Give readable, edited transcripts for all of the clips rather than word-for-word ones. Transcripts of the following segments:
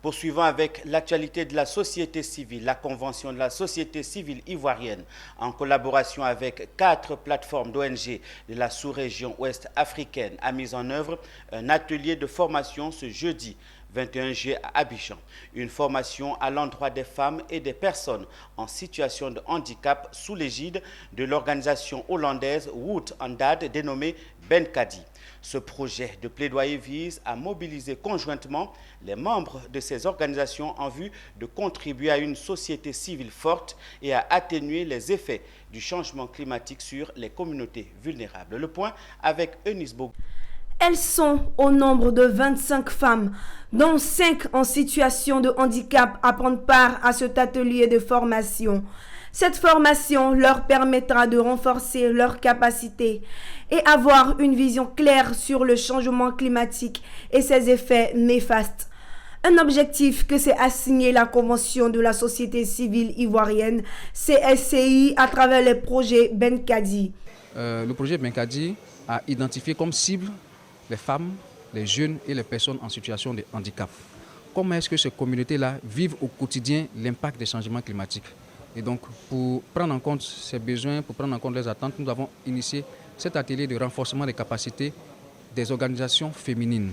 Poursuivons avec l'actualité de la société civile. La Convention de la société civile ivoirienne, en collaboration avec 4 plateformes d'ONG de la sous-région ouest africaine, a mis en œuvre un atelier de formation ce jeudi 21 juillet à Abidjan. Une formation à l'endroit des femmes et des personnes en situation de handicap sous l'égide de l'organisation hollandaise Wood and Dad dénommée Benkadi. Ce projet de plaidoyer vise à mobiliser conjointement les membres de ces organisations en vue de contribuer à une société civile forte et à atténuer les effets du changement climatique sur les communautés vulnérables. Le point avec Eunice Bogo. Elles sont au nombre de 25 femmes, dont 5 en situation de handicap, à prendre part à cet atelier de formation. Cette formation leur permettra de renforcer leurs capacités et avoir une vision claire sur le changement climatique et ses effets néfastes. Un objectif que s'est assigné la Convention de la société civile ivoirienne, CSCI, à travers le projet Benkadi. Le projet Benkadi a identifié comme cible les femmes, les jeunes et les personnes en situation de handicap. Comment est-ce que ces communautés-là vivent au quotidien l'impact des changements climatiques? Et donc, pour prendre en compte ces besoins, pour prendre en compte les attentes, nous avons initié cet atelier de renforcement des capacités des organisations féminines.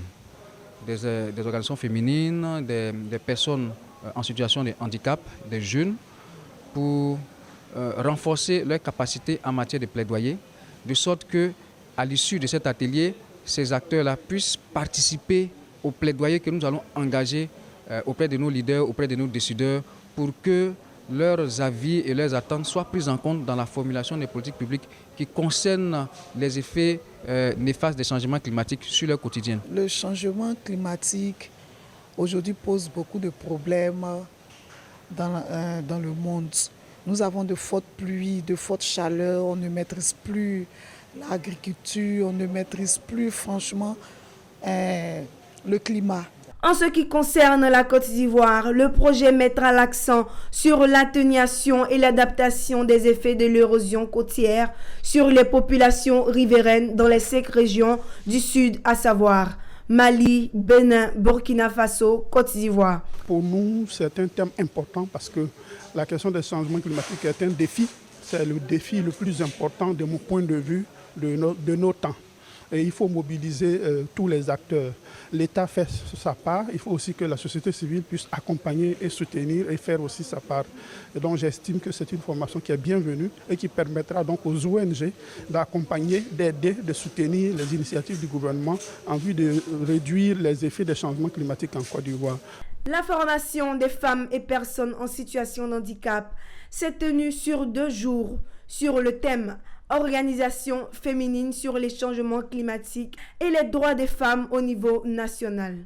Des organisations féminines, des personnes en situation de handicap, des jeunes, pour renforcer leurs capacités en matière de plaidoyer, de sorte qu'à l'issue de cet atelier, ces acteurs-là puissent participer au plaidoyer que nous allons engager auprès de nos leaders, auprès de nos décideurs, pour que leurs avis et leurs attentes soient prises en compte dans la formulation des politiques publiques qui concernent les effets néfastes des changements climatiques sur leur quotidien. Le changement climatique aujourd'hui pose beaucoup de problèmes dans le monde. Nous avons de fortes pluies, de fortes chaleurs, on ne maîtrise plus l'agriculture, on ne maîtrise plus franchement le climat. En ce qui concerne la Côte d'Ivoire, le projet mettra l'accent sur l'atténuation et l'adaptation des effets de l'érosion côtière sur les populations riveraines dans les 5 régions du sud, à savoir Mali, Bénin, Burkina Faso, Côte d'Ivoire. Pour nous, c'est un thème important parce que la question des changements climatiques est un défi. C'est le défi le plus important de mon point de vue de nos temps. Et il faut mobiliser tous les acteurs. L'État fait sa part, il faut aussi que la société civile puisse accompagner et soutenir et faire aussi sa part. Et donc j'estime que c'est une formation qui est bienvenue et qui permettra donc aux ONG d'accompagner, d'aider, de soutenir les initiatives du gouvernement en vue de réduire les effets des changements climatiques en Côte d'Ivoire. La formation des femmes et personnes en situation de handicap s'est tenue sur 2 jours sur le thème Organisation féminine sur les changements climatiques et les droits des femmes au niveau national.